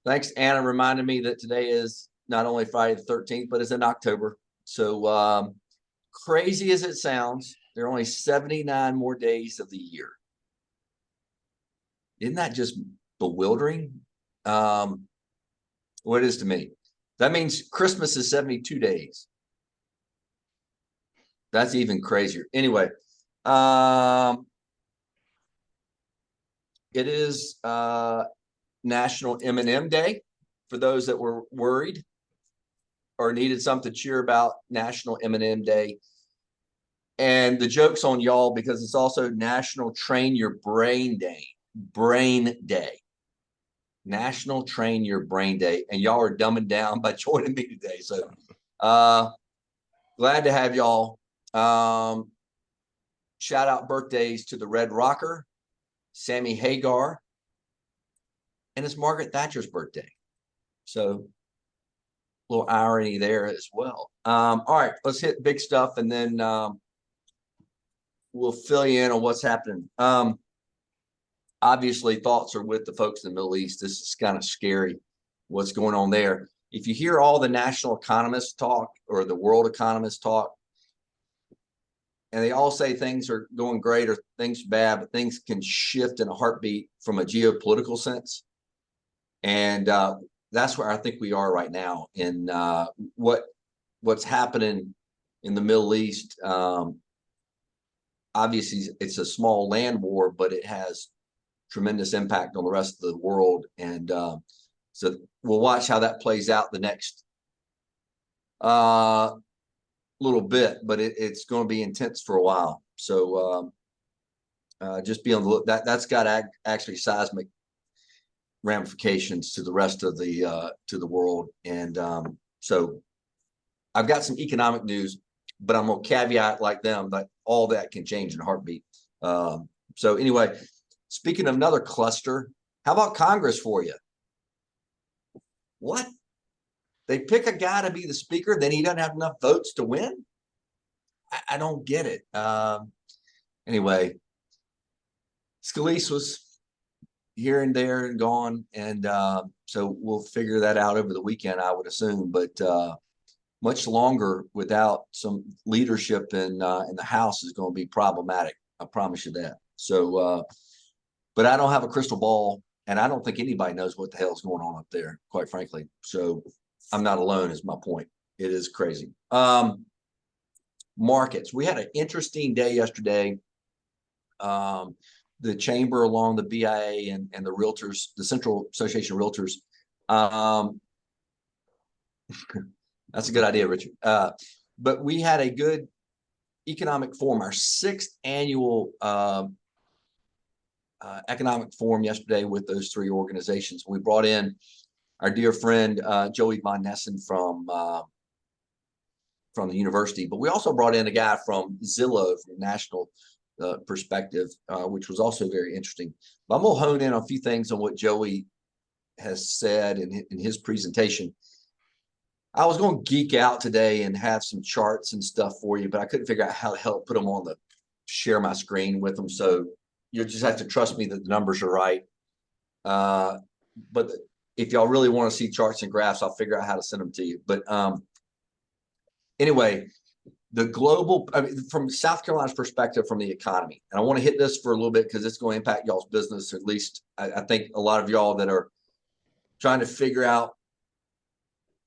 Thanks, Anna, reminding me that today is not only Friday the 13th, but it's in October. So crazy as it sounds, there are only 79 more days of the year. Isn't that just bewildering? What it is to me. That means Christmas is 72 days. That's even crazier. Anyway, it is National M&M Day for those that were worried or needed something to cheer about. National M&M Day. And the joke's on y'all because it's also National Train Your Brain Day. Brain Day. National Train Your Brain Day. And y'all are dumbing down by joining me today. So glad to have y'all. Shout out birthdays to the Red Rocker, Sammy Hagar, and it's Margaret Thatcher's birthday. So a little irony there as well. All right, let's hit big stuff and then we'll fill you in on what's happening. Obviously, thoughts are with the folks in the Middle East. This is kind of scary what's going on there. If you hear all the national economists talk or the world economists talk, and they all say things are going great or things bad, but things can shift in a heartbeat from a geopolitical sense. And that's where I think we are right now in what's happening in the Middle East. Obviously, it's a small land war, but it has tremendous impact on the rest of the world. And so we'll watch how that plays out the next little bit, but it's going to be intense for a while. So just be on the look. That's got actually seismic ramifications to the rest of the world. And so I've got some economic news, but I'm gonna caveat like them that all that can change in a heartbeat. So anyway, speaking of another cluster, how about Congress for you? What? They pick a guy to be the speaker, then he doesn't have enough votes to win? I don't get it. Anyway, Scalise was here and there and gone, and so we'll figure that out over the weekend, I would assume. But much longer without some leadership in the House is going to be problematic. I promise you that. So, but I don't have a crystal ball, and I don't think anybody knows what the hell is going on up there, quite frankly. So I'm not alone is my point. It is crazy. Markets. We had an interesting day yesterday. The chamber along the BIA and the realtors, the Central Association of Realtors. That's a good idea, Richard. But we had a good economic forum, our 6th annual economic forum yesterday with those 3 organizations. We brought in our dear friend Joey Von Nessen from the university, but we also brought in a guy from Zillow from national perspective, which was also very interesting. But I'm gonna hone in on a few things on what Joey has said in his presentation. I was going to geek out today and have some charts and stuff for you, but I couldn't figure out how to help put them on the share my screen with them. So you'll just have to trust me that the numbers are right. But if y'all really want to see charts and graphs, I'll figure out how to send them to you. But anyway, the global, from South Carolina's perspective from the economy, and I want to hit this for a little bit because it's going to impact y'all's business. Or at least I think a lot of y'all that are trying to figure out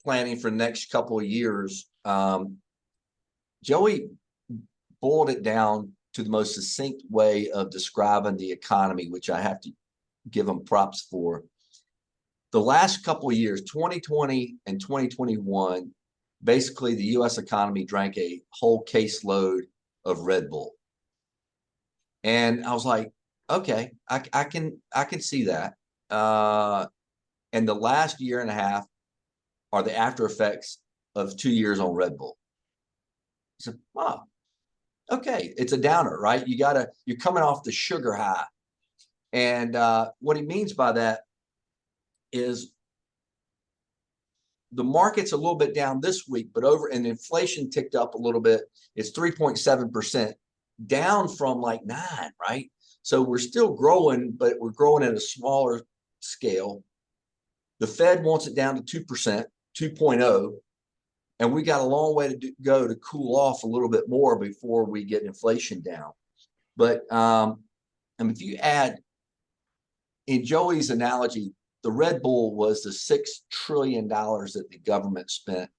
planning for the next couple of years. Joey boiled it down to the most succinct way of describing the economy, which I have to give him props for. The last couple of years, 2020 and 2021, basically the U.S. economy drank a whole caseload of Red Bull. And I was like, okay, I can see that. And the last year and a half are the after effects of 2 years on Red Bull. So, oh, okay, it's a downer, right? You're coming off the sugar high. And what he means by that is the market's a little bit down this week, but and inflation ticked up a little bit. It's 3.7%, down from like 9, right? So we're still growing, but we're growing at a smaller scale. The Fed wants it down to 2%, 2.0, and we got a long way to go to cool off a little bit more before we get inflation down. But if you add, in Joey's analogy, the Red Bull was the $6 trillion that the government spent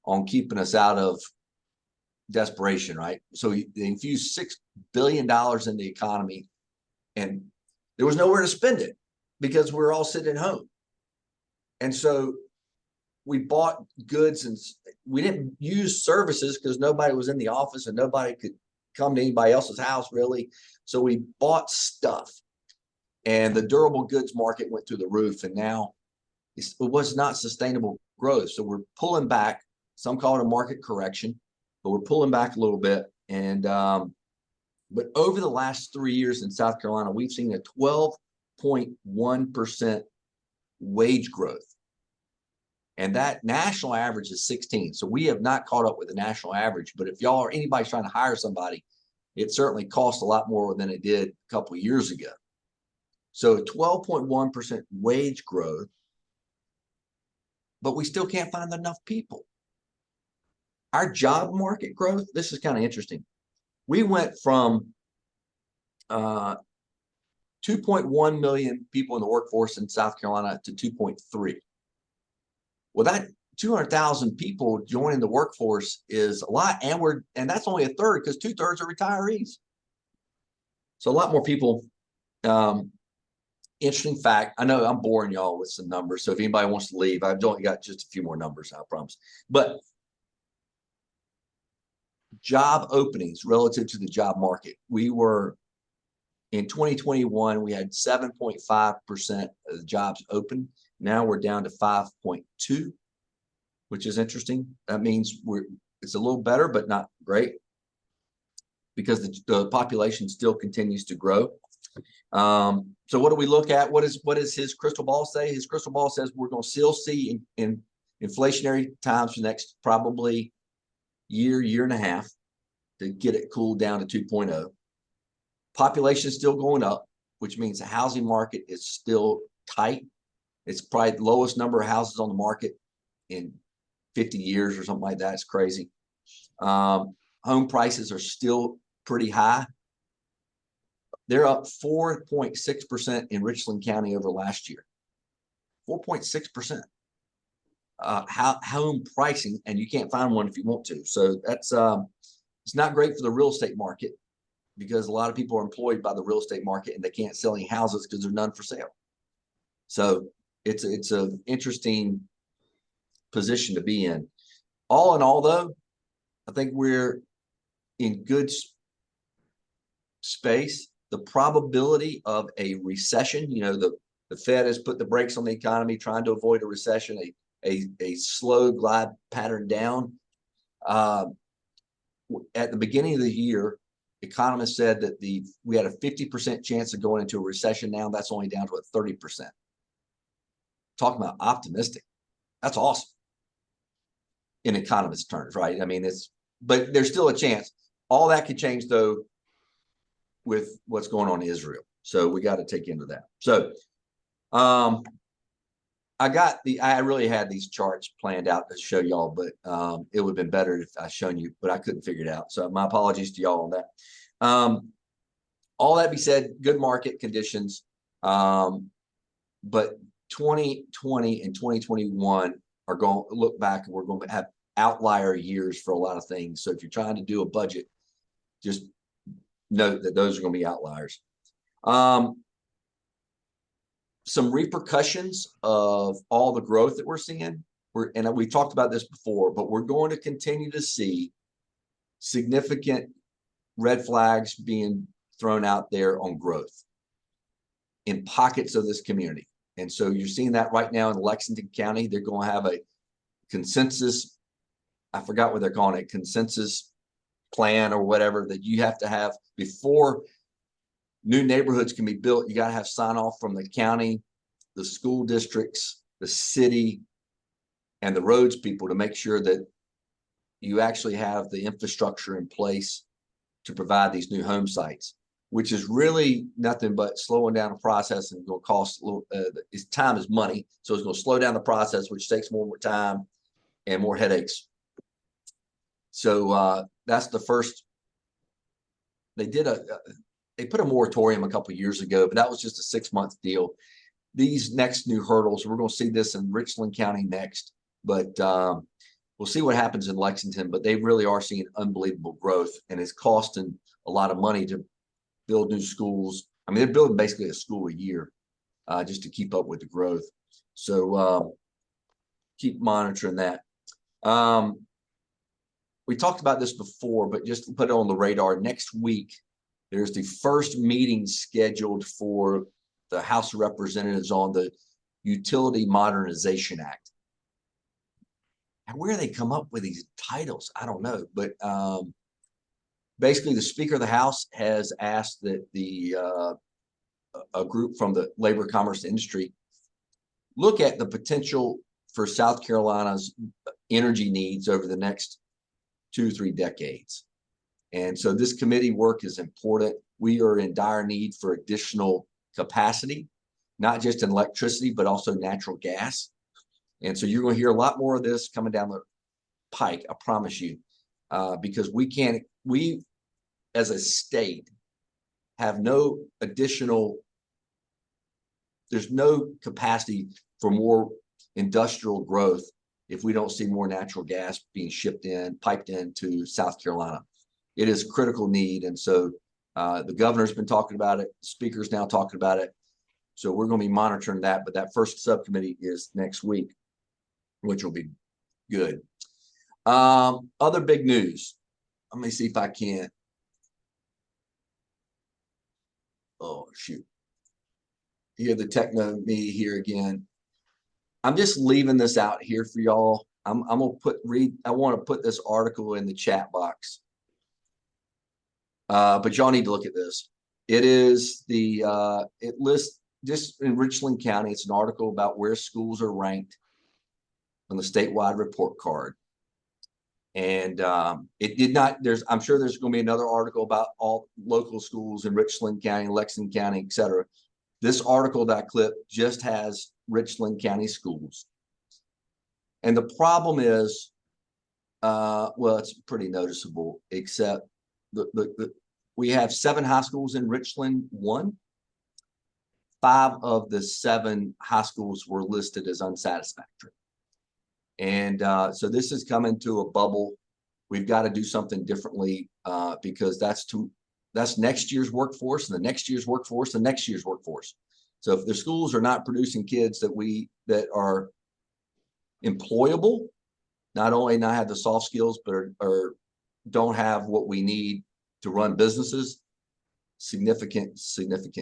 on keeping us out of desperation, right? So they infused $6 billion in the economy, and there was nowhere to spend it because we were all sitting at home. And so we bought goods, and we didn't use services because nobody was in the office and nobody could come to anybody else's house really. So we bought stuff, and the durable goods market went through the roof, and now it was not sustainable growth. So we're pulling back. Some call it a market correction, but we're pulling back a little bit. And but over the last 3 years in South Carolina, we've seen a 12.1% wage growth. And that national average is 16. So we have not caught up with the national average. But if y'all or anybody's trying to hire somebody, it certainly costs a lot more than it did a couple of years ago. So 12.1% wage growth, but we still can't find enough people. Our job market growth, this is kind of interesting. We went from 2.1 million people in the workforce in South Carolina to 2.3. Well, that 200,000 people joining the workforce is a lot, and that's only a third because 2/3 are retirees. So a lot more people. Interesting fact. I know I'm boring y'all with some numbers, so if anybody wants to leave, I've only got just a few more numbers, I promise. But job openings relative to the job market, we were in 2021, we had 7.5% of the jobs open. Now we're down to 5.2, which is interesting. That means it's a little better, but not great, because the population still continues to grow. So what do we look at? What does his crystal ball say? His crystal ball says we're going to still see in inflationary times for the next probably year and a half to get it cooled down to 2.0. Population is still going up, which means the housing market is still tight. It's probably the lowest number of houses on the market in 50 years or something like that. It's crazy. Home prices are still pretty high. They're up 4.6% in Richland County over last year. 4.6%. Home pricing, and you can't find one if you want to. So that's it's not great for the real estate market, because a lot of people are employed by the real estate market and they can't sell any houses because there's none for sale. So it's an interesting position to be in. All in all, though, I think we're in good space. The probability of a recession, the Fed has put the brakes on the economy, trying to avoid a recession, a slow glide pattern down. At the beginning of the year, economists said that we had a 50% chance of going into a recession. Now that's only down to a 30%. Talking about optimistic. That's awesome in economist terms, right? I mean, but there's still a chance. All that could change, though, with what's going on in Israel. So we got to take into that. So I really had these charts planned out to show y'all, but it would have been better if I shown you, but I couldn't figure it out. So my apologies to y'all on that. All that be said, good market conditions. But 2020 and 2021 are going to look back, and we're going to have outlier years for a lot of things. So if you're trying to do a budget, just note that those are going to be outliers. Some repercussions of all the growth that we're seeing, and we talked about this before, but we're going to continue to see significant red flags being thrown out there on growth in pockets of this community. And so you're seeing that right now in Lexington County. They're going to have a consensus, I forgot what they're calling it, consensus plan or whatever, that you have to have before new neighborhoods can be built. You got to have sign off from the county, the school districts, the city, and the roads people to make sure that you actually have the infrastructure in place to provide these new home sites. which is really nothing but slowing down the process and going to cost a little. Time is money, so it's going to slow down the process, which takes more time and more headaches. So that's the first. They put a moratorium a couple of years ago, but that was just a 6-month deal. These next new hurdles, we're going to see this in Richland County next, but we'll see what happens in Lexington. But they really are seeing unbelievable growth, and it's costing a lot of money to build new schools. I mean, they're building basically a school a year just to keep up with the growth. So keep monitoring that. We talked about this before, but just to put it on the radar, next week, there's the first meeting scheduled for the House of Representatives on the Utility Modernization Act. And where they come up with these titles, I don't know. But basically, the Speaker of the House has asked that a group from the Labor, Commerce, Industry look at the potential for South Carolina's energy needs over the next 2 or 3 decades. And so this committee work is important. We are in dire need for additional capacity, not just in electricity, but also natural gas. And so you're going to hear a lot more of this coming down the pike, I promise you, because we as a state have no additional, there's no capacity for more industrial growth if we don't see more natural gas being piped into South Carolina. It is a critical need. And so the governor's been talking about it. The speaker's now talking about it. So we're going to be monitoring that. But that first subcommittee is next week, which will be good. Other big news. Let me see if I can. Oh, shoot. Here, the techno me here again. I'm just leaving this out here for y'all. I want to put this article in the chat box. But y'all need to look at this. It is it lists just in Richland County. It's an article about where schools are ranked on the statewide report card. And it did not, I'm sure there's going to be another article about all local schools in Richland County, Lexington County, et cetera. This article that I clipped just has Richland County schools. And the problem is, well, it's pretty noticeable, except we have 7 high schools in Richland 1. 5 of the 7 high schools were listed as unsatisfactory. And so this is coming to a bubble. We've got to do something differently because that's next year's workforce, and the next year's workforce, and next year's workforce. So if the schools are not producing kids that are employable, not only not have the soft skills, but don't have what we need to run businesses, significant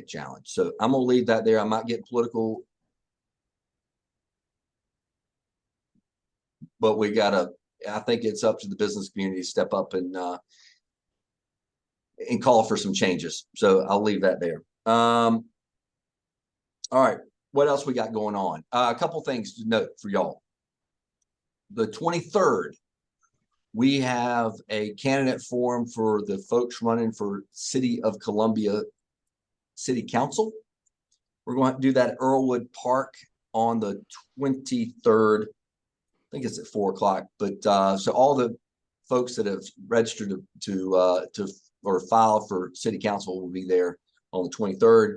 challenge. So I'm gonna leave that there. I might get political, but I think it's up to the business community to step up and call for some changes. So I'll leave that there. All right, what else we got going on? A couple things to note for y'all. The 23rd, we have a candidate forum for the folks running for City of Columbia City Council. We're going to do that at Earlwood Park on the 23rd. I think it's at 4 o'clock. But so all the folks that have registered or filed for City Council will be there on the 23rd.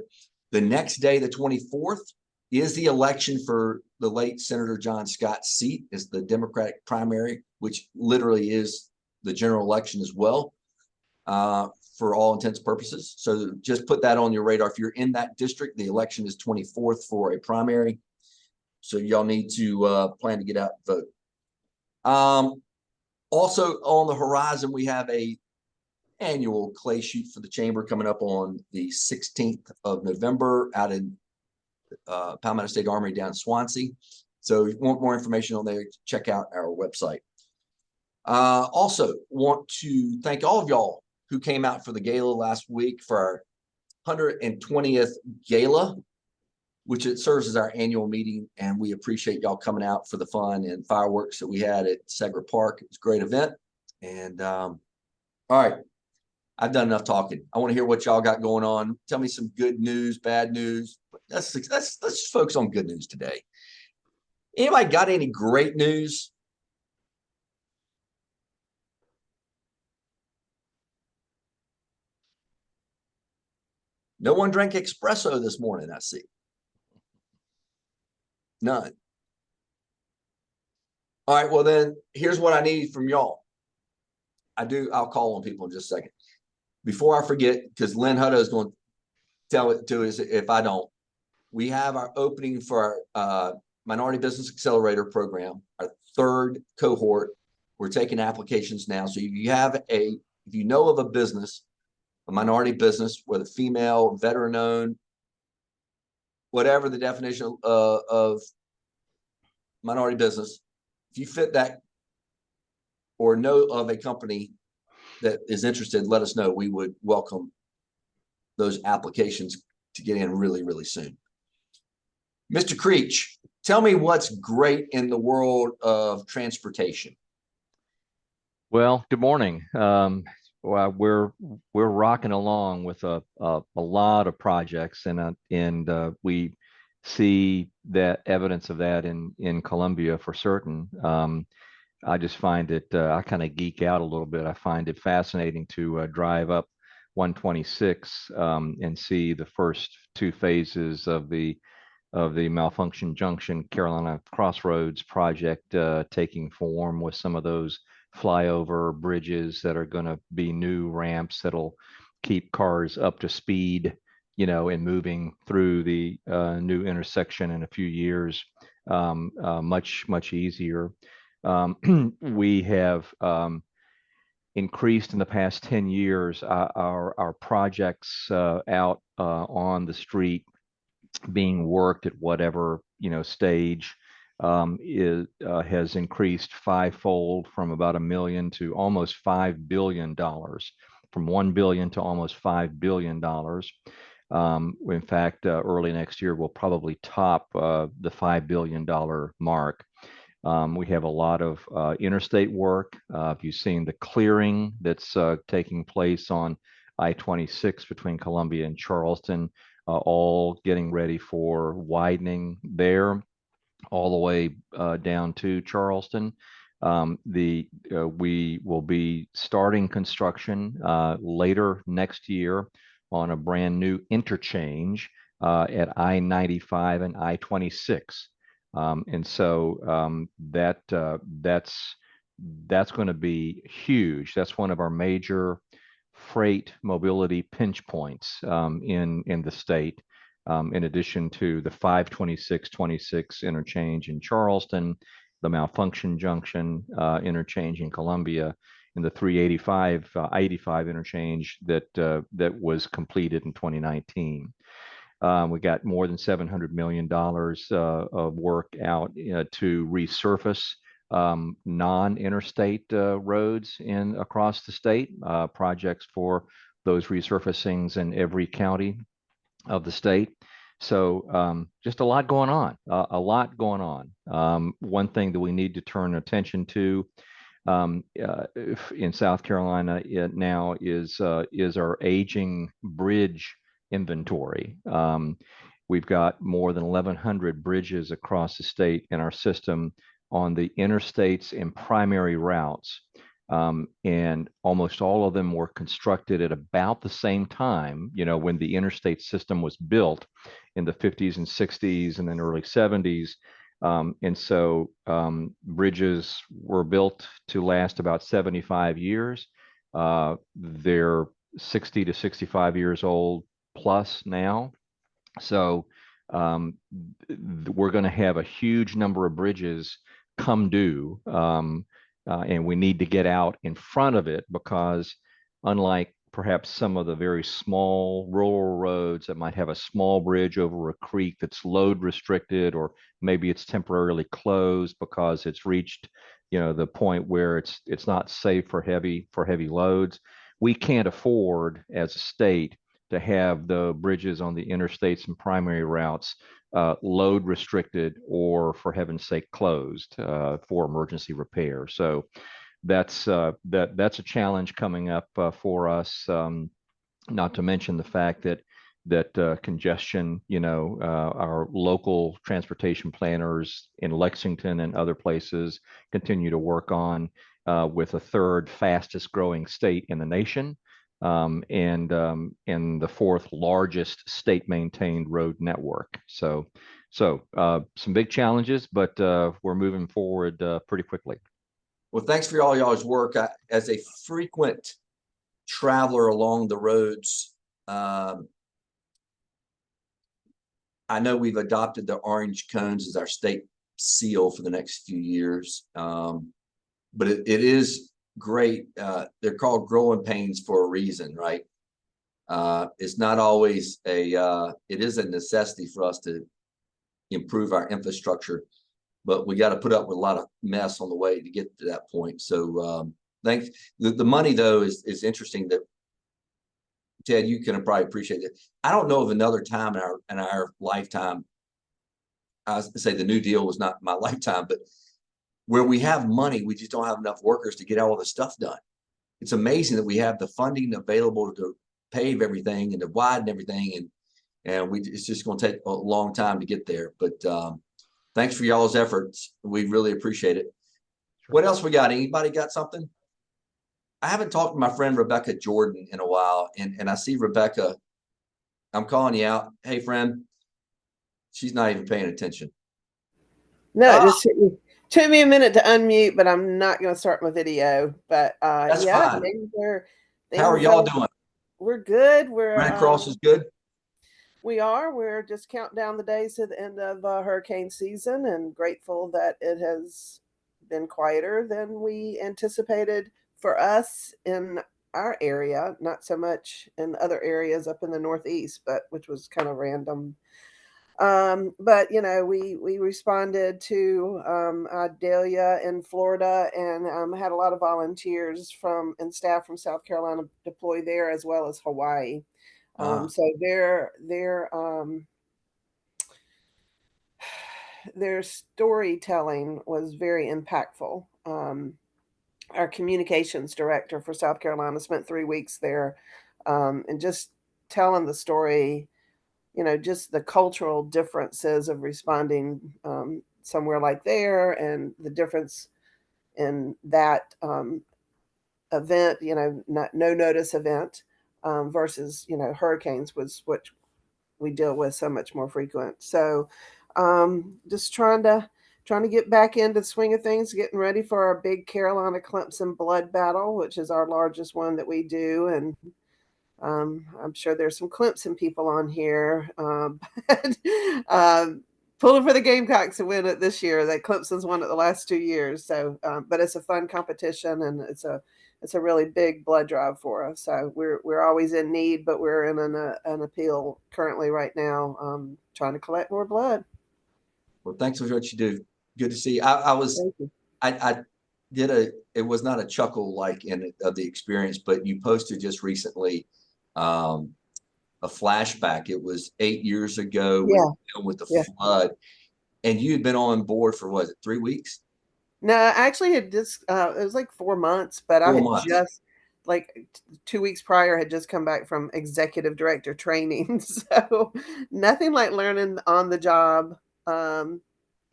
The next day, the 24th, is the election for the late Senator John Scott's seat. Is the Democratic primary, which literally is the general election as well, for all intents and purposes. So just put that on your radar. If you're in that district, the election is 24th for a primary. So y'all need to plan to get out and vote. Also on the horizon, we have a annual clay shoot for the chamber coming up on the 16th of November out in Palmetto State Armory down in Swansea. So if you want more information on there, check out our website. Also want to thank all of y'all who came out for the gala last week for our 120th gala, which it serves as our annual meeting. And we appreciate y'all coming out for the fun and fireworks that we had at Segra Park. It was a great event. And all right, I've done enough talking. I want to hear what y'all got going on. Tell me some good news, bad news. Let's just focus on good news today. Anybody got any great news? No one drank espresso this morning, I see. None. All right, well then, here's what I need from y'all. I'll call on people in just a second. Before I forget, because Lynn Hutto is going to tell it to us if I don't. We have our opening for our Minority Business Accelerator program, our third cohort. We're taking applications now. So if you know of a business, a minority business, whether female, veteran-owned, whatever the definition of minority business, if you fit that or know of a company that is interested, let us know. We would welcome those applications to get in really, really soon. Mr. Creech, tell me what's great in the world of transportation. Well, good morning. Well, we're rocking along with a lot of projects, and we see that evidence of that in Colombia for certain. I just find it, I kind of geek out a little bit. I find it fascinating to drive up 126 and see the first two phases of the Malfunction Junction Carolina Crossroads project taking form, with some of those flyover bridges that are going to be new ramps that'll keep cars up to speed, and moving through the new intersection in a few years much easier. We have increased in the past 10 years our projects out on the street being worked at whatever stage has increased fivefold, from about $1 million to almost $5 billion, from $1 billion to almost $5 billion. In fact, early next year we'll probably top the $5 billion mark. We have a lot of interstate work. If you've seen the clearing that's taking place on I-26 between Columbia and Charleston, all getting ready for widening there, all the way down to Charleston. We will be starting construction later next year on a brand new interchange at I-95 and I-26. And so that's going to be huge. That's one of our major freight mobility pinch points in the state, in addition to the 526-26 interchange in Charleston, the Malfunction Junction interchange in Columbia, and the 385 I-85 interchange that was completed in 2019. We got more than $700 million of work out to resurface non-interstate roads across the state, projects for those resurfacings in every county of the state. So just a lot going on, one thing that we need to turn attention to in South Carolina now is our aging bridge inventory. We've got more than 1,100 bridges across the state in our system on the interstates and primary routes. And almost all of them were constructed at about the same time, when the interstate system was built in the 50s and 60s and then early 70s. And so bridges were built to last about 75 years. They're 60 to 65 years old plus now. So we're going to have a huge number of bridges come due. And we need to get out in front of it, because unlike perhaps some of the very small rural roads that might have a small bridge over a creek that's load restricted, or maybe it's temporarily closed because it's reached the point where it's not safe for heavy loads, we can't afford as a state to have the bridges on the interstates and primary routes load restricted, or for heaven's sake closed for emergency repair. So that's a challenge coming up for us. Not to mention the fact that congestion, our local transportation planners in Lexington and other places continue to work on with a third fastest growing state in the nation, and the fourth largest state maintained road network. So some big challenges, but we're moving forward pretty quickly. Well, thanks for all y'all's work. As a frequent traveler along the roads, I know we've adopted the orange cones as our state seal for the next few years. But it is great. They're called growing pains for a reason, right? It's not always it is a necessity for us to improve our infrastructure, but we got to put up with a lot of mess on the way to get to that point. So thanks. The money though is interesting. That Ted, you can probably appreciate it. I don't know of another time in our lifetime. I say the New Deal was not my lifetime, but where we have money, we just don't have enough workers to get all the stuff done. It's amazing that we have the funding available to pave everything and to widen everything, and it's just going to take a long time to get there. But thanks for y'all's efforts. We really appreciate it. What else we got? Anybody got something? I haven't talked to my friend Rebecca Jordan in a while, and I see Rebecca. I'm calling you out. Hey, friend. She's not even paying attention. No, it just took me a minute to unmute, but I'm not going to start my video. But That's yeah, fine. things How are y'all doing? We're good. We're Red Cross is good. We're just counting down the days to the end of hurricane season, and grateful that it has been quieter than we anticipated for us in our area. Not so much in other areas up in the Northeast, but which was kind of random. But we responded to Dahlia in Florida, and had a lot of volunteers and staff from South Carolina deploy there, as well as Hawaii. So their storytelling was very impactful. Our communications director for South Carolina spent 3 weeks there, and just telling the story, just the cultural differences of responding somewhere like there, and the difference in that event, no notice event, versus, hurricanes was what we deal with so much more frequent. So just trying to get back into the swing of things, getting ready for our big Carolina Clemson blood battle, which is our largest one that we do. And I'm sure there's some Clemson people on here, but pulling for the Gamecocks to win it this year. That Clemson's won it the last 2 years. So, but it's a fun competition, and it's a really big blood drive for us. So we're always in need, but we're in an appeal currently right now, trying to collect more blood. Well, thanks for what you do. Good to see you. I did it was not a chuckle like of the experience, but you posted just recently a flashback. It was 8 years ago with the flood, and you had been on board for, was it 3 weeks? No, actually it just it was like 4 months, but I had just, like 2 weeks prior, had just come back from executive director training. So nothing like learning on the job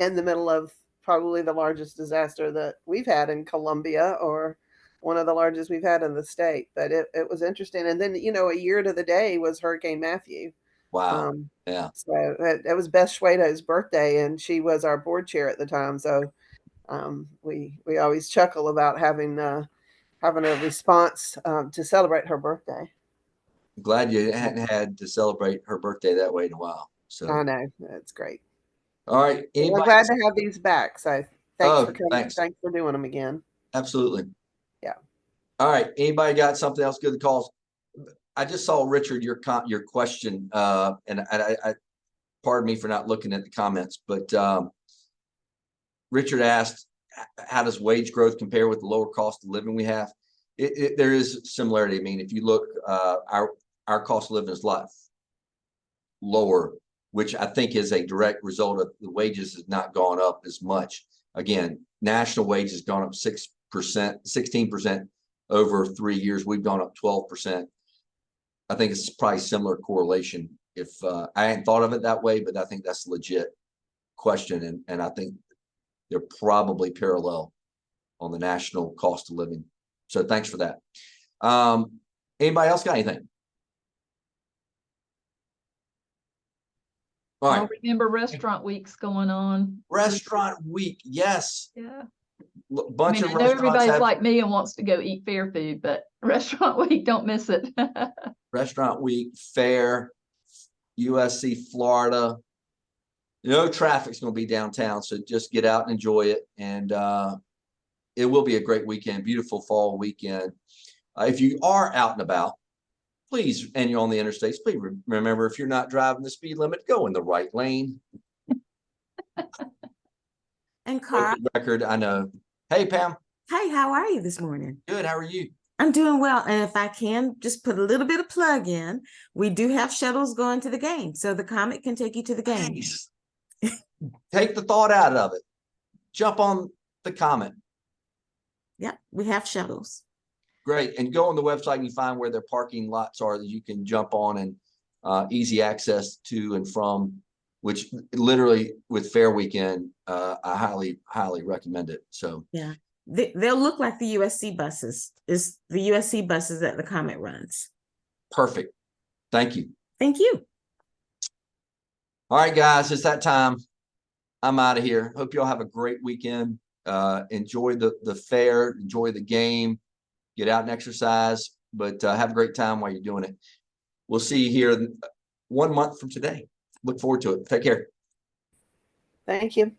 in the middle of probably the largest disaster that we've had in Columbia, or one of the largest we've had in the state. But it was interesting. And then, a year to the day was Hurricane Matthew. Wow. Yeah. So it was Beth Schwado's birthday, and she was our board chair at the time. So we always chuckle about having a response to celebrate her birthday. I'm glad you hadn't had to celebrate her birthday that way in a while. So I know, that's great. All right. I'm glad to have these back. So thanks for coming. Thanks. Thanks for doing them again. Absolutely. Yeah. All right. Anybody got something else good to call? I just saw, Richard, your question, and I pardon me for not looking at the comments, but Richard asked, how does wage growth compare with the lower cost of living we have? There is similarity. I mean, if you look, our cost of living is a lot lower, which I think is a direct result of the wages has not gone up as much. Again, national wages gone up 6% 16% over 3 years. We've gone up 12%. I think it's probably similar correlation. If I hadn't thought of it that way, but I think that's a legit question. And I think they're probably parallel on the national cost of living. So thanks for that. Anybody else got anything? All right. Remember restaurant week's going on. Restaurant week. Yes. Yeah. Bunch I of know restaurants everybody's have like me and wants to go eat fair food, but restaurant week, don't miss it. restaurant week, fair, USC, Florida. No traffic's going to be downtown, so just get out and enjoy it. And it will be a great weekend, beautiful fall weekend. If you are out and about, please, and you're on the interstates, please remember, if you're not driving the speed limit, go in the right lane. And Carl, Record, I know. Hey, Pam. hey, how are you this morning? Good. How are you? I'm doing well. And if I can just put a little bit of plug in, we do have shuttles going to the game. So the Comet can take you to the game. Nice. Take the thought out of it. Jump on the Comet. Yeah, we have shuttles. Great. And go on the website and you find where their parking lots are that you can jump on, and easy access to and from, which literally with fair weekend, I highly recommend it. So Yeah, they'll look like the USC buses. It's the USC buses that the Comet runs. perfect. Thank you. Thank you. All right, guys, it's that time. I'm out of here. Hope you all have a great weekend. Enjoy the fair, enjoy the game, get out and exercise, but have a great time while you're doing it. We'll see you here 1 month from today. Look forward to it. Take care. Thank you.